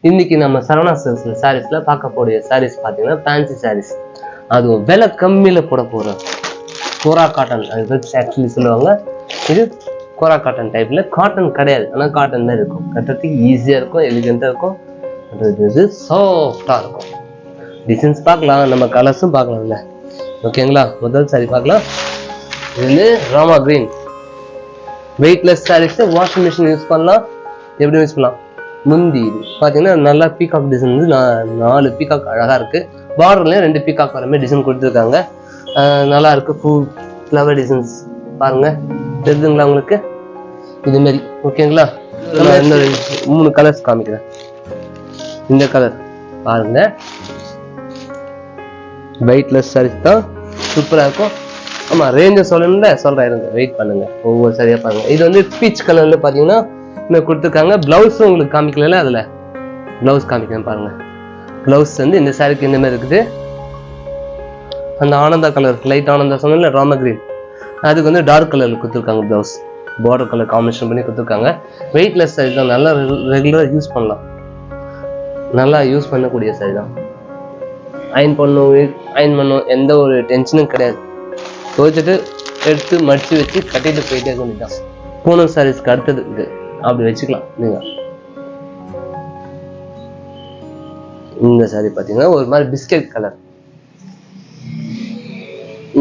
இன்னைக்கு நம்ம சரவணா சில்க்ஸ் சாரீஸ்ல பார்க்கக்கூடிய சாரீஸ் பார்த்தீங்கன்னா ஃபேன்சி சாரீஸ், அதுவும் விலை கம்மியில் போட போகிறோம். கோரா காட்டன் அது ஆக்சுவலி சொல்லுவாங்க. இது கோரா காட்டன் டைப்ல காட்டன் கிடையாது, ஆனால் காட்டன் தான் இருக்கும். கட்டுறதுக்கு ஈஸியாக இருக்கும், எலிகென்ட்டாக இருக்கும், இது சாஃப்டாக இருக்கும். டிசைன்ஸ் பார்க்கலாம், நம்ம கலர்ஸும் பார்க்கலாம்ல. ஓகேங்களா, முதல் சாரி பார்க்கலாம். இது வந்து Rama green weightless saris. Washing machine use பண்ணலாம். எப்படி யூஸ் பண்ணலாம்? முந்தி இது பார்த்தீங்கன்னா நல்லா பீகாக் டிசைன் வந்து 4 பீகாக் அழகாக இருக்குது. பார்டர்லேயும் 2 பீகாக் வர மாதிரி டிசைன் கொடுத்துருக்காங்க. நல்லா இருக்குது. ஃபுல் ஃப்ளவர் டிசைன்ஸ் பாருங்கள், தெரியுதுங்களா உங்களுக்கு? இதுமாரி ஓகேங்களா. இந்த 3 கலர்ஸ் காமிக்கிறேன். இந்த கலர் பாருங்க, வெயிட்லெஸ் சாரீஸ் தான், சூப்பராக இருக்கும். ஆமாம், ரேஞ்சை சொல்லணும்ல, சொல்கிறேன் இருங்க, வெயிட் பண்ணுங்க, ஒவ்வொரு சரியாக பாருங்க. இது வந்து பீச் கலரில் பார்த்தீங்கன்னா கொடுத்துருக்காங்க. பிளவுஸும் உங்களுக்கு காமிக்கல, அதில் பிளவுஸ் காமிக்கிறேன் பாருங்க. பிளவுஸ் வந்து இந்த சாரிக்கு இந்த மாதிரி இருக்குது. அந்த ஆனந்தா கலர், லைட் ஆனந்தா சொன்னல, ராம கிரீன், அதுக்கு வந்து டார்க் கலரில் கொடுத்துருக்காங்க. பிளவுஸ் பார்டர் கலர் காம்பினேஷன் பண்ணி கொடுத்துருக்காங்க. வெயிட்லெஸ் சாரி தான், நல்லா ரெகுலராக யூஸ் பண்ணலாம், நல்லா யூஸ் பண்ணக்கூடிய சாரி தான். அயன் பண்ணும் எந்த ஒரு டென்ஷனும் கிடையாது. துவைச்சிட்டு எடுத்து மடித்து வச்சு கட்டிட்டு போயிட்டே இருக்க வேண்டியதான். பூனம் சாரீஸ்க்கு அடுத்தது இது, அப்படி வச்சுக்கலாம் நீங்க. இந்த சாரி பார்த்தீங்கன்னா ஒரு மாதிரி பிஸ்கெட் கலர்.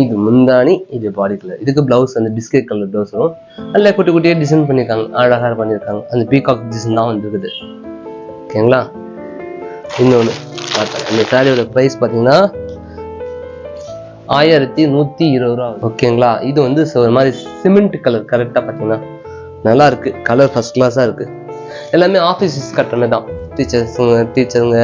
இது முந்தானி, இது பாடி கலர். இதுக்கு பிளவுஸ் வந்து பிஸ்கெட் கலர் பிளவுஸ் வரும். அதில் குட்டி குட்டியே டிசைன் பண்ணியிருக்காங்க, அழகாக பண்ணியிருக்காங்க. அந்த பீகாக் டிசைன் தான் வந்துருக்குது. ஓகேங்களா. இன்னொன்று பார்த்தேன், இந்த சாரியோட ப்ரைஸ் பார்த்தீங்கன்னா 1120 ரூபா. ஓகேங்களா. இது வந்து ஒரு மாதிரி சிமெண்ட் கலர். கரெக்டாக பார்த்தீங்கன்னா நல்லா இருக்கு, கலர் ஃபர்ஸ்ட் கிளாஸாக இருக்கு. எல்லாமே ஆஃபீஸ் யூஸ் கட்டுற மாதிரி தான். டீச்சருங்க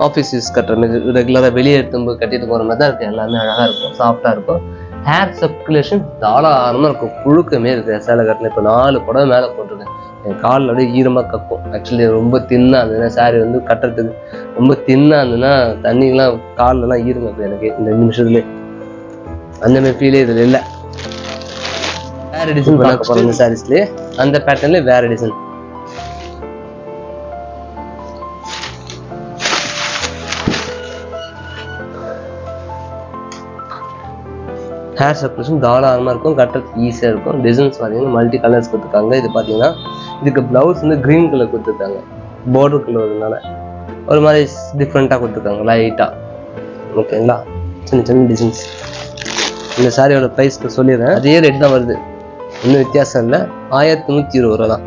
ஆஃபீஸ் யூஸ் கட்டுற மாதிரி, ரெகுலராக வெளியே எடுத்து கட்டிட்டு போகிற மாதிரி தான் இருக்குது. எல்லாமே அழகாக இருக்கும், சாஃப்டாக இருக்கும். ஹேர் சர்க்குலேஷன் தாராளமாக இருக்கும். புழுக்கமே இருக்குது சேலை கட்டின. இப்போ 4 புடவை மேலே போட்டிருக்கேன். என் காலில் அப்படியே ஈரமாக கக்கும். ஆக்சுவலி ரொம்ப தின்னாக இருந்ததுன்னா சாரி வந்து கட்டுறதுக்கு ரொம்ப தின்னாக இருந்ததுன்னா தண்ணிக்கெலாம் காலெலாம் ஈரமாக எனக்கு இந்த நிமிஷத்துலேயே. அந்த மாதிரி ஃபீலே இதில் இல்லை. வேற டிசைன் பார்க்க போறோம் இந்த சாரீஸ்லயே. அந்த பேட்டர்ன்ல வேற டிசைன். ஹேர் சர்க்குலேஷன் தாராளமா இருக்கும், கட்டுறதுக்கு ஈஸியா இருக்கும். டிசைன்ஸ் பார்த்தீங்கன்னா மல்டி கலர்ஸ் கொடுத்துருக்காங்க. இது பார்த்தீங்கன்னா இதுக்கு பிளவுஸ் வந்து கிரீன் கலர் கொடுத்துருக்காங்க. பார்டர் கலர்னால ஒரு மாதிரி டிஃப்ரெண்ட்டாக கொடுத்துருக்காங்க, லைட்டாக. ஓகேங்களா. சின்ன சின்ன டிசைன்ஸ். இந்த சாரியோட ப்ரைஸ்க்கு சொல்லிடுறேன், அதே ரேட் தான் வருது, இன்னும் வித்தியாசம் இல்லை. 1120 ரூபா தான்.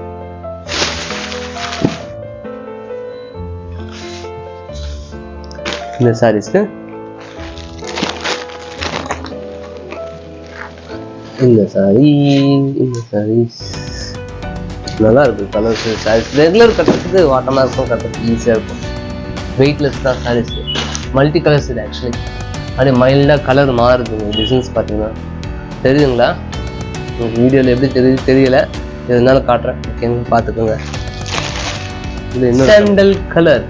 இந்த சாரீஸ்க்கு இந்த சாரீஸ் நல்லா இருக்கு. கலர்ஸ் சாரீஸ் ரெகுலர் கட்டுறதுக்கு வாட்டமாக இருக்கும், கட்டுறதுக்கு ஈஸியாக இருக்கும். வெயிட்லெஸ் தான் சாரீஸ். மல்டி கலர்ஸ் இது ஆக்சுவலி. அப்படியே மைல்டாக கலர் மாறுதுங்க. டிசைன்ஸ் பார்த்தீங்கன்னா தெரியுதுங்களா? வீடியோவில் எப்படி தெரியல, எதுனால காட்டுறேன். ஓகேங்க, பார்த்துக்கோங்க. இது இன்னும் சாண்டல் கலர்.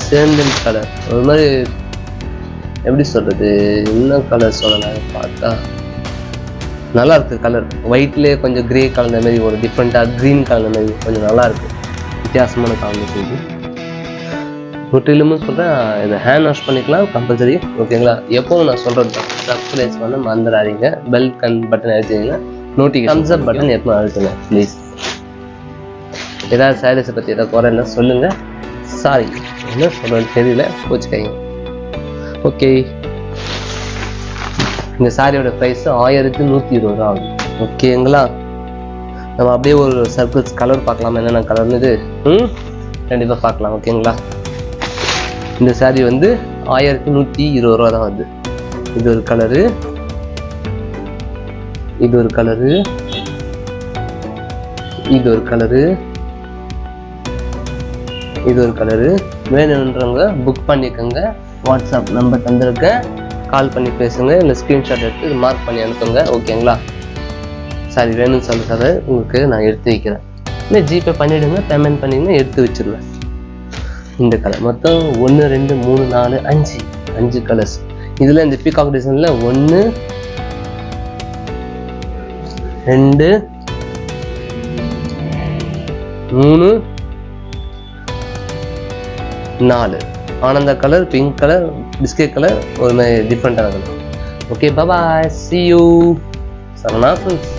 சாண்டல் கலர் ஒரு மாதிரி எப்படி சொல்றது, என்ன கலர் சொல்லலாம், பார்த்தா நல்லா இருக்கு. கலர் ஒயிட்லேயே கொஞ்சம் கிரே கலந்த மாதிரி, ஒரு டிஃப்ரெண்ட்டாக க்ரீன் கலந்த மாதிரி கொஞ்சம் நல்லா இருக்கு. வித்தியாசமான காம்பினேஷன். முற்றிலுமே சொல்கிறேன், இதை ஹேண்ட் வாஷ் பண்ணிக்கலாம் கம்பல்சரி. ஓகேங்களா. எப்பவும் நான் சொல்கிறது தான், சப்ஸ்கிரைப் பண்ண மறந்துடாதீங்க. பெல் பட்டன் அழுத்திங்கன்னா நோட்டிஃபிகேஷன், தம்ஸ் அப் பட்டன் எப்போ அழுத்துங்க ப்ளீஸ். ஏதாவது சாரீஸை பற்றி ஏதாவது குறைன்னா சொல்லுங்கள். சாரி, என்ன சொல்கிறது தெரியல, கோச்சுக்காங்க. ஓகே. இந்த சாரியோட ப்ரைஸ் 1120 ரூபா ஆகும். ஓகேங்களா. நம்ம அப்படியே ஒரு சர்க்கிள்ஸ் கலர் பார்க்கலாம், என்னென்ன கலர்னு. இது கண்டிப்பாக பார்க்கலாம். ஓகேங்களா. இந்த சாரி வந்து 1120 ரூபா தான் வருது. இது ஒரு கலரு, இது ஒரு கலரு, இது ஒரு கலரு, இது ஒரு கலரு. வேணுன்றவங்க புக் பண்ணிக்கோங்க. வாட்ஸ்அப் நம்பர் தந்திருக்கேன், கால் பண்ணி பேசுங்க, இல்லை ஸ்க்ரீன்ஷாட் எடுத்து மார்க் பண்ணி அனுப்புங்க. ஓகேங்களா. சாரி வேணும்னு சொல்லிட்டாரு, உங்களுக்கு நான் எடுத்து வைக்கிறேன். இல்லை ஜிபே பண்ணிவிடுங்க, பேமெண்ட் பண்ணிங்கன்னா எடுத்து வச்சுருவேன். இந்த கலர் மொத்தம் 1 2 3 4 5 கலர்ஸ். இதில் இந்த பீகாக் டிசைனில் 1 2 3 4 Ananda colour, pink colour, biscuit colour, ஒரு மாதிரி டிஃப்ரெண்டான colour. Okay, bye, see you. சரணா ஃப்ரெண்ட்ஸ்.